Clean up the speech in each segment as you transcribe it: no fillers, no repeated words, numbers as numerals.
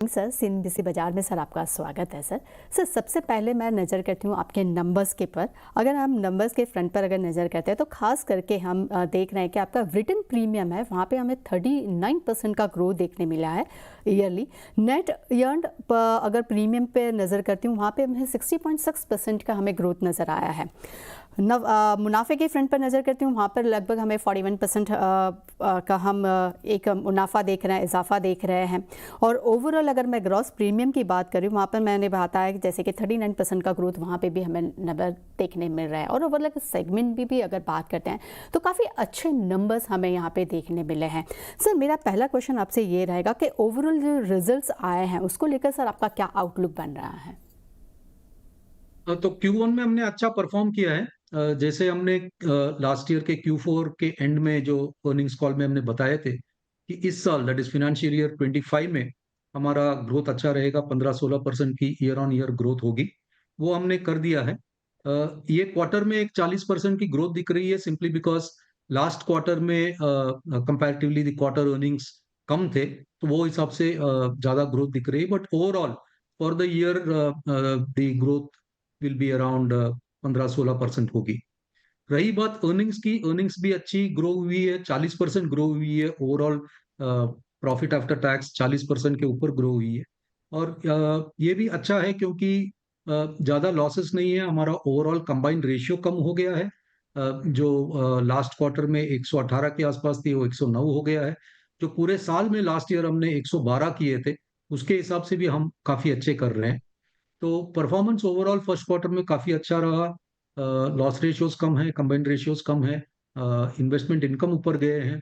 Sir, CNBC बाजार में sir आपका स्वागत है सर। सर सबसे पहले मैं नज़र करती हूँ आपके नंबर्स के पर। अगर हम नंबर्स के फ्रंट पर अगर नज़र करते हैं तो खास करके हम देख रहे हैं कि आपका रिटर्न प्रीमियम है वहाँ पे हमें 39% का ग्रोथ देखने मिला है ईयरली। नेट अर्न्ड अगर प्रीमियम पे नज़र करती हूँ वहाँ पे हमें 60.6% का हमें ग्रोथ नज़र आया है। मुनाफे के फ्रंट पर नज़र करती हूँ वहाँ पर लगभग हमें 41% का हम एक मुनाफा देख रहे हैं, इजाफा देख रहे हैं। और ओवरऑल अगर मैं ग्रॉस प्रीमियम की बात करूँ वहाँ पर मैंने बताया कि जैसे कि 39% का ग्रोथ वहाँ पे भी हमें नंबर देखने मिल रहा है। और ओवरऑल सेगमेंट भी अगर बात करते हैं तो काफ़ी अच्छे नंबर्स हमें यहाँ पे देखने मिले हैं। सर मेरा पहला क्वेश्चन आपसे ये रहेगा कि ओवरऑल जो रिजल्ट्स आए हैं उसको लेकर सर आपका क्या आउटलुक बन रहा है? तो Q1 में हमने अच्छा परफॉर्म किया है। जैसे हमने लास्ट ईयर के Q4 के एंड में जो अर्निंग्स कॉल में हमने बताए थे कि इस साल दैट इज फाइनेंशियल ईयर 25 में हमारा ग्रोथ अच्छा रहेगा, 15-16% की ईयर ऑन ईयर ग्रोथ होगी। वो हमने कर दिया है। ये क्वार्टर में एक 40% की ग्रोथ दिख रही है, सिंपली बिकॉज लास्ट क्वार्टर में कंपैरेटिवली द क्वार्टर अर्निंग्स कम थे, तो वो हिसाब से ज्यादा ग्रोथ दिख रही है। But overall for the year the growth will be around 15-16% होगी। रही बात अर्निंग्स की, अर्निंग्स भी अच्छी ग्रो हुई है, 40% ग्रो हुई है। ओवरऑल प्रॉफिट आफ्टर टैक्स 40% के ऊपर ग्रो हुई है। और ये भी अच्छा है क्योंकि ज्यादा लॉसेस नहीं है। हमारा ओवरऑल कंबाइंड रेशियो कम हो गया है। जो लास्ट क्वार्टर में 118 के आसपास थी वो 109 हो गया है। जो पूरे साल में लास्ट ईयर हमने 112 किए थे, उसके हिसाब से भी हम काफी अच्छे कर रहे हैं। तो परफॉर्मेंस ओवरऑल फर्स्ट क्वार्टर में काफी अच्छा रहा। लॉस रेशियोज कम है, कंबाइंड रेशियोज कम है, इन्वेस्टमेंट इनकम ऊपर गए हैं।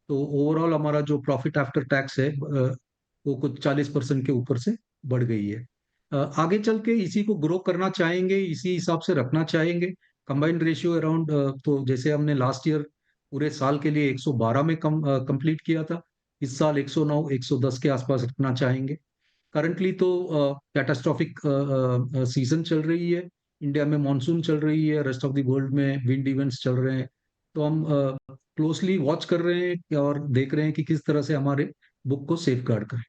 तो ओवरऑल हमारा जो प्रॉफिट आफ्टर टैक्स है वो कुछ 40% के ऊपर से बढ़ गई है। आगे चल के इसी को ग्रो करना चाहेंगे, इसी हिसाब से रखना चाहेंगे। कंबाइंड रेशियो अराउंड, तो जैसे हमने लास्ट ईयर पूरे साल के लिए 112 में कंप्लीट किया था, इस साल 109 110 के आसपास रखना चाहेंगे। करंटली तो कैटास्ट्रॉफिक सीजन चल रही है, इंडिया में मॉनसून चल रही है, रेस्ट ऑफ द वर्ल्ड में विंड इवेंट्स चल रहे हैं। तो हम क्लोजली वॉच कर रहे हैं और देख रहे हैं कि किस तरह से हमारे बुक को सेफ गार्ड करें।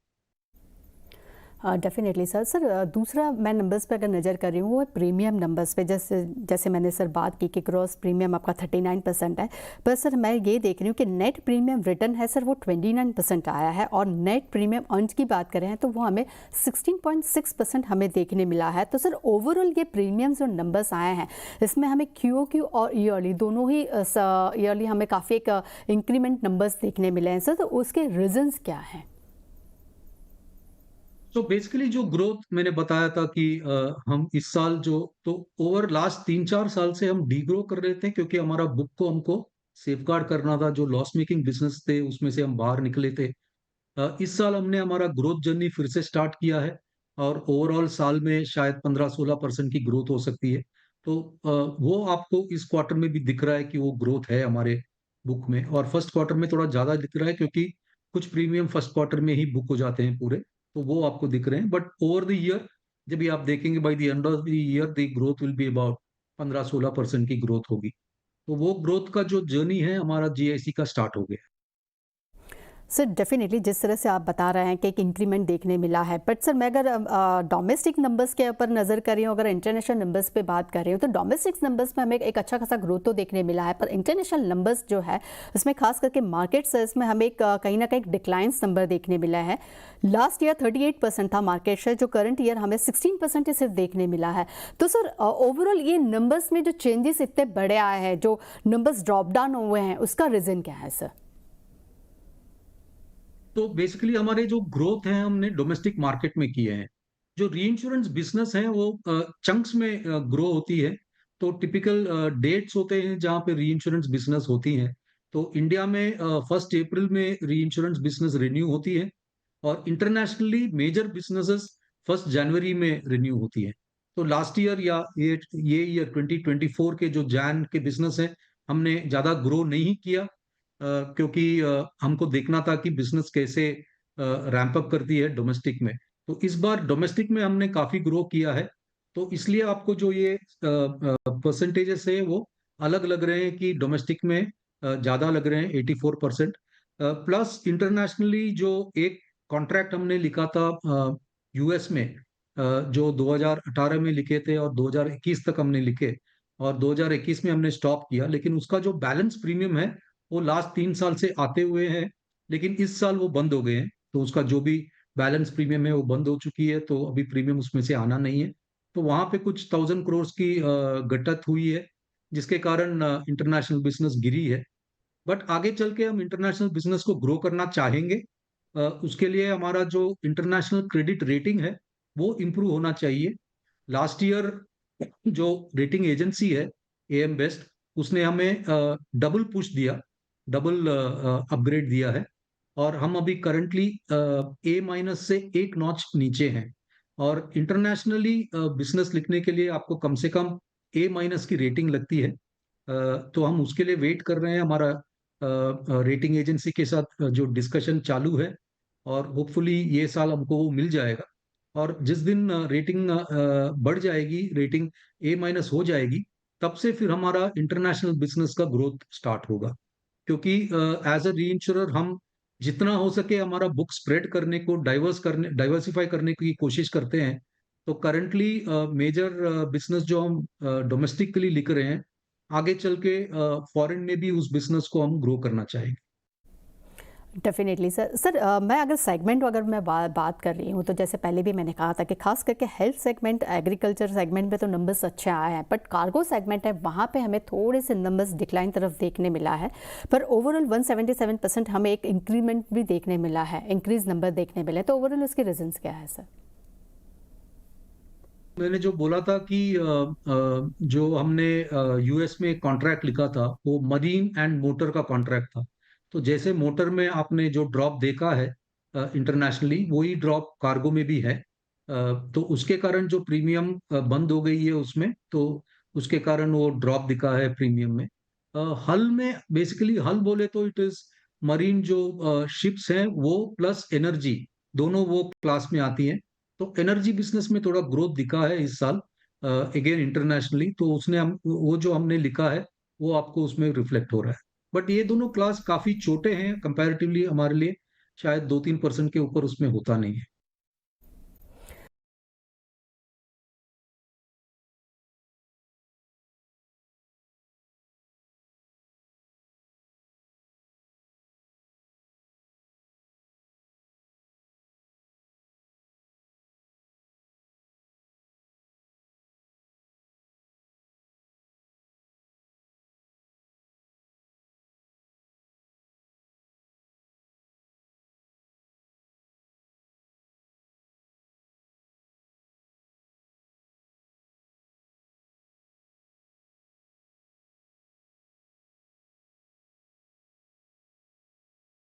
Definitely sir. दूसरा मैं नंबर्स पे अगर नज़र कर रही हूँ वो है प्रीमियम नंबर्स पे। जैसे जैसे मैंने सर बात की कि क्रॉस प्रीमियम आपका 39% है, पर सर मैं ये देख रही हूँ कि नेट प्रीमियम रिटर्न है सर वो 29% आया है। और नेट प्रीमियम अर्न की बात करें तो वो हमें 16.6% हमें देखने मिला है। तो सर ओवरऑल ये प्रीमियम जो नंबर्स आए हैं इसमें हमें QOQ और ईयरली दोनों ही ईयरली हमें काफ़ी एक इंक्रीमेंट नंबर्स देखने मिले हैं सर। तो उसके रीजंस क्या हैं? तो बेसिकली जो ग्रोथ मैंने बताया था कि हम इस साल जो, तो ओवर लास्ट 3-4 साल से हम डी ग्रो कर रहे थे क्योंकि हमारा बुक को हमको सेफगार्ड करना था। जो लॉस मेकिंग बिजनेस थे उसमें से हम बाहर निकले थे। इस साल हमने हमारा ग्रोथ जर्नी फिर से स्टार्ट किया है और ओवरऑल साल में शायद 15-16% की ग्रोथ हो सकती है। तो वो आपको इस क्वार्टर में भी दिख रहा है कि वो ग्रोथ है हमारे बुक में। और फर्स्ट क्वार्टर में थोड़ा ज्यादा दिख रहा है क्योंकि कुछ प्रीमियम फर्स्ट क्वार्टर में ही बुक हो जाते हैं पूरे, तो वो आपको दिख रहे हैं। बट ओवर द ईयर जब भी आप देखेंगे by the end of the year the growth will be about 15-16% की ग्रोथ होगी। तो वो ग्रोथ का जो जर्नी है हमारा GIC का स्टार्ट हो गया सर डेफिनेटली जिस तरह से आप बता रहे हैं कि एक इंक्रीमेंट देखने मिला है, बट सर मैं अगर डोमेस्टिक नंबर्स के ऊपर नज़र कर रही हूँ, अगर इंटरनेशनल नंबर्स पे बात कर रही हूँ तो डोमेस्टिक नंबर्स में हमें एक अच्छा खासा ग्रोथ तो देखने मिला है। पर इंटरनेशनल नंबर्स जो है इसमें खास करके मार्केट्स इसमें हमें एक कहीं ना कहीं डिक्लाइंस नंबर देखने मिला है। लास्ट ईयर 38% था मार्केट शेयर, जो करंट ईयर हमें 16% ही सिर्फ देखने मिला है। तो सर ओवरऑल ये नंबर्स में जो चेंजेस इतने बड़े आए हैं, जो नंबर्स ड्रॉप डाउन हुए हैं, उसका रीज़न क्या है सर? तो बेसिकली हमारे जो ग्रोथ है हमने डोमेस्टिक मार्केट में किए हैं। जो री इंश्योरेंस बिजनेस है वो चंक्स में ग्रो होती है। तो टिपिकल डेट्स होते हैं जहाँ पे री इंश्योरेंस बिजनेस होती है। तो इंडिया में 1 अप्रैल में री इंश्योरेंस बिजनेस रिन्यू होती है और इंटरनेशनली मेजर बिजनेसेस 1 जनवरी में रिन्यू होती है। तो लास्ट ईयर या ये ईयर 2024 के जो जैन के बिजनेस है हमने ज्यादा ग्रो नहीं किया, क्योंकि हमको देखना था कि बिजनेस कैसे रैंप अप करती है डोमेस्टिक में। तो इस बार डोमेस्टिक में हमने काफी ग्रो किया है। तो इसलिए आपको जो ये परसेंटेजेस है वो अलग लग रहे हैं कि डोमेस्टिक में ज्यादा लग रहे हैं 84%। प्लस इंटरनेशनली जो एक कॉन्ट्रैक्ट हमने लिखा था यूएस में, जो 2018 में लिखे थे और 2021 तक हमने लिखे, और 2021 में हमने स्टॉप किया। लेकिन उसका जो बैलेंस प्रीमियम है वो लास्ट 3 साल से आते हुए हैं, लेकिन इस साल वो बंद हो गए हैं। तो उसका जो भी बैलेंस प्रीमियम है वो बंद हो चुकी है, तो अभी प्रीमियम उसमें से आना नहीं है। तो वहां पे कुछ 1000 करोड़ की गट्टत हुई है, जिसके कारण इंटरनेशनल बिजनेस गिरी है। बट आगे चल के हम इंटरनेशनल बिजनेस को ग्रो करना चाहेंगे। उसके लिए हमारा जो इंटरनेशनल क्रेडिट रेटिंग है वो इम्प्रूव होना चाहिए। लास्ट ईयर जो रेटिंग एजेंसी है, एएम बेस्ट, उसने हमें डबल पुश दिया, डबल अपग्रेड दिया है। और हम अभी करंटली ए माइनस से एक नॉच नीचे हैं। और इंटरनेशनली बिजनेस लिखने के लिए आपको कम से कम ए माइनस की रेटिंग लगती है। तो हम उसके लिए वेट कर रहे हैं। हमारा रेटिंग एजेंसी के साथ जो डिस्कशन चालू है, और होपफुली ये साल हमको वो मिल जाएगा। और जिस दिन रेटिंग बढ़ जाएगी, रेटिंग ए माइनस हो जाएगी, तब से फिर हमारा इंटरनेशनल बिजनेस का ग्रोथ स्टार्ट होगा। क्योंकि एज अ री इंश्योरर हम जितना हो सके हमारा बुक स्प्रेड करने को, डाइवर्सिफाई करने की कोशिश करते हैं। तो करंटली मेजर बिजनेस जो हम डोमेस्टिकली लिख रहे हैं, आगे चल के फॉरेन में भी उस बिजनेस को हम ग्रो करना चाहेंगे। Definitely sir. मैं अगर सेगमेंट, अगर मैं बात कर रही हूँ, तो जैसे पहले भी मैंने कहा था कि खास करके हेल्थ सेगमेंट, एग्रीकल्चर सेगमेंट में तो नंबर्स अच्छे आए हैं, बट कार्गो सेगमेंट है वहाँ पे हमें थोड़े से नंबर्स डिक्लाइन तरफ देखने मिला है। पर ओवरऑल 177% हमें एक इंक्रीमेंट भी देखने मिला है, इंक्रीज नंबर देखने मिले। तो ओवरऑल उसके रीजंस क्या है सर? मैंने जो बोला था कि जो हमने यूएस में कॉन्ट्रैक्ट लिखा था वो मरीन एंड मोटर का कॉन्ट्रैक्ट था। तो जैसे मोटर में आपने जो ड्रॉप देखा है इंटरनेशनली, वही ड्रॉप कार्गो में भी है। तो उसके कारण जो प्रीमियम बंद हो गई है उसमें, तो उसके कारण वो ड्रॉप दिखा है प्रीमियम में। हल में बेसिकली, हल बोले तो इट इज मरीन जो शिप्स हैं वो प्लस एनर्जी, दोनों वो क्लास में आती हैं। तो एनर्जी बिजनेस में थोड़ा ग्रोथ दिखा है इस साल, अगेन इंटरनेशनली। तो उसने हम वो जो हमने लिखा है वो आपको उसमें रिफ्लेक्ट हो रहा है। बट ये दोनों क्लास काफी छोटे हैं कंपैरेटिवली हमारे लिए, शायद 2-3% के ऊपर उसमें होता नहीं है।